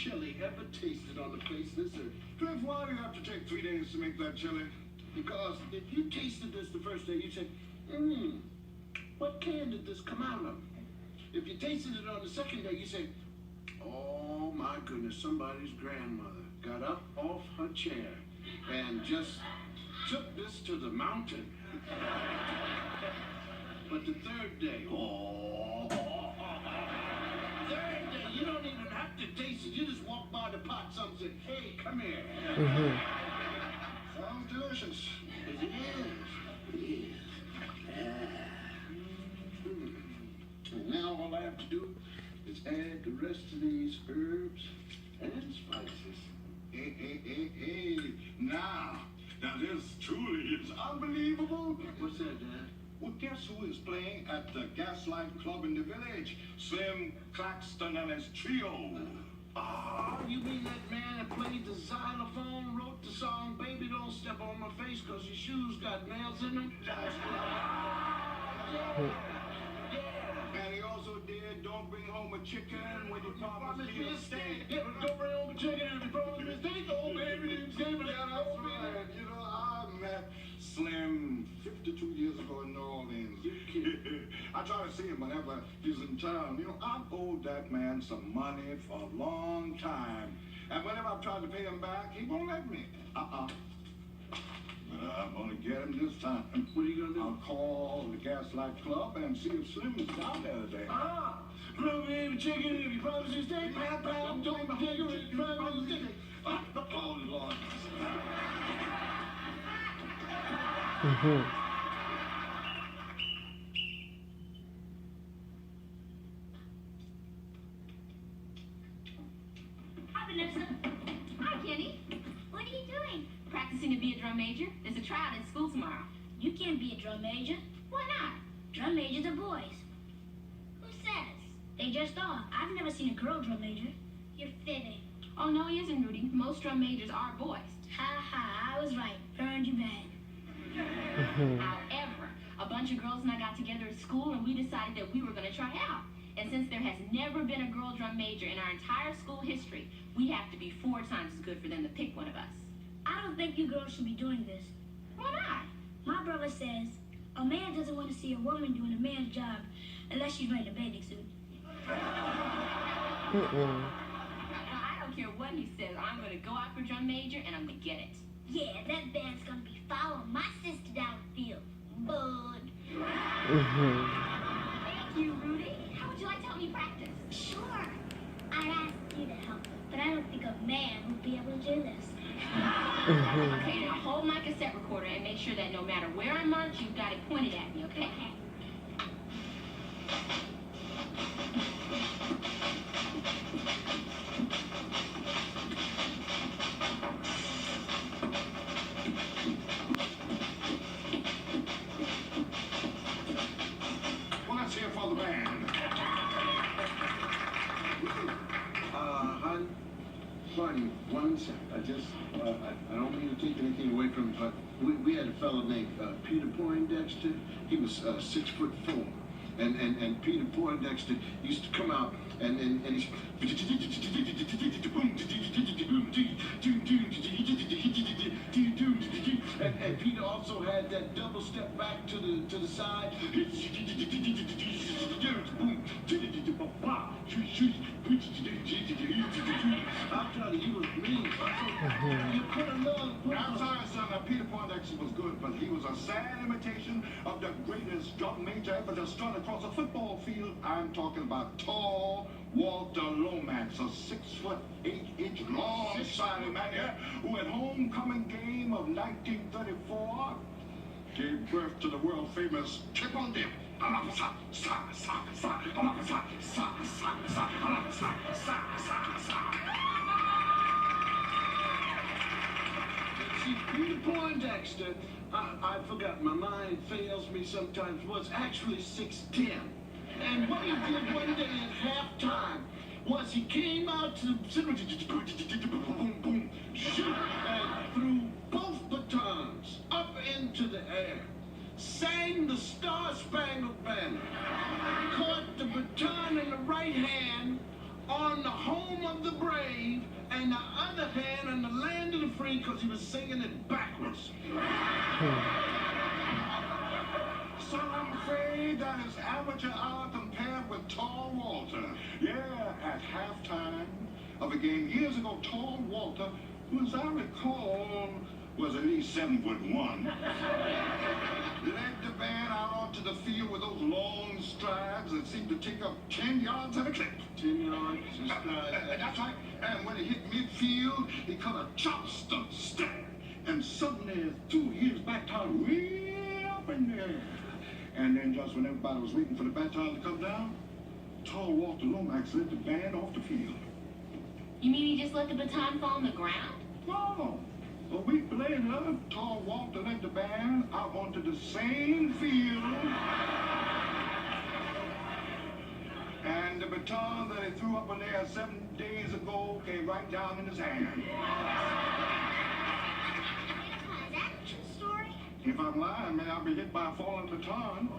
chili ever tasted on the face of this earth. Cliff, why do you have to take 3 days to make that chili? Because if you tasted this the first day, you'd say, what can did this come out of? If you tasted it on the second day, you say, oh my goodness, somebody's grandmother got up off her chair and just took this to the mountain. But the third day, third day, you don't even have to taste it. You just walk by the pot, someone said, hey, come here. Sounds delicious. It is. And now all I have to do is add the rest of these herbs and spices. Hey. Now this truly is unbelievable. What's that, Dad? Well, guess who is playing at the Gaslight Club in the village? Slim Claxton and his trio. Oh, you mean that man that played the xylophone, wrote the song Baby Don't Step on My Face Cause Your Shoes Got Nails in Them? And he also did Don't Bring Home a Chicken When You Promise Me a Steak. Don't bring home a chicken if you promise me a steak. Oh, baby, you gave me that. That's right. You know, I met Slim 52 years ago in New Orleans. I try to see him whenever he's in town. You know, I've owed that man some money for a long time. And whenever I've tried to pay him back, he won't let me. But I'm gonna get him this time. What are you gonna do? I'll call the Gaslight Club and see if Slim is down there today. Bring me chicken if you promise me a steak. Pound, don't take it if you promise me a steak. Oh, Lord. Hi, Vanessa. Hi, Kenny. What are you doing? Practicing to be a drum major. There's a tryout at school tomorrow. You can't be a drum major. Why not? Drum majors are boys. Who says? They just are. I've never seen a girl drum major. You're fibbing. Oh, no, he isn't, Rudy. Most drum majors are boys. Ha ha, I was right. Burned you bad. However, a bunch of girls and I got together at school and we decided that we were going to try out. And since there has never been a girl drum major in our entire school history, we have to be 4 times as good for them to pick one of us. I don't think you girls should be doing this. Why not? My brother says a man doesn't want to see a woman doing a man's job unless she's wearing a bathing suit. I don't care what he says. I'm going to go out for drum major and I'm going to get it. Yeah, that band's gonna be following my sister down the field. Bud. Thank you, Rudy. How would you like to help me practice? Sure. I'd ask you to help, but I don't think a man would be able to do this. Okay, now hold my cassette recorder and make sure that no matter where I march, you've got it pointed at me, okay? Well, let's hear for the band. Honey, 1 second. I don't mean to take anything away from it, but we had a fellow named Peter Poindexter. He was 6'4". And Peter Poindexter used to come out and he's and Peter also had that double step back to the side. I'm telling you, he was mean. You put another. I'm sorry, son. Peter Poindexter was good, but he was a sad imitation of the greatest drum major ever to strut across a football field. I'm talking about tall Walter Lomax, a 6'8" long sided man here, who at homecoming game of 1934 gave birth to the world famous triple dip. See, Peter Poindexter, I forgot, my mind fails me sometimes, was actually 6'10". And what he did one day at halftime was he came out to the and threw both batons up into the air, sang the Star-Spangled Banner, caught the baton in the right hand on the home of the brave, Son, I'm afraid that is amateur hour compared with Tall Walter. Yeah, at halftime of a game years ago, Tall Walter, who as I recall was at least 7'1", led the band out onto the field with those long strides that seemed to take up 10 yards at a clip. 10 yards. That's right. And when he hit midfield, he cut a chopstick step and suddenly threw his baton way up in there. And then just when everybody was waiting for the baton to come down, Tall Walter Lomax led the band off the field. You mean he just let the baton fall on the ground? No. A week later, Tall Walter led the band out onto the same field. And the baton that he threw up in there 7 days ago came right down in his hand. Is that a true story? If I'm lying, man, I'll be hit by a falling baton.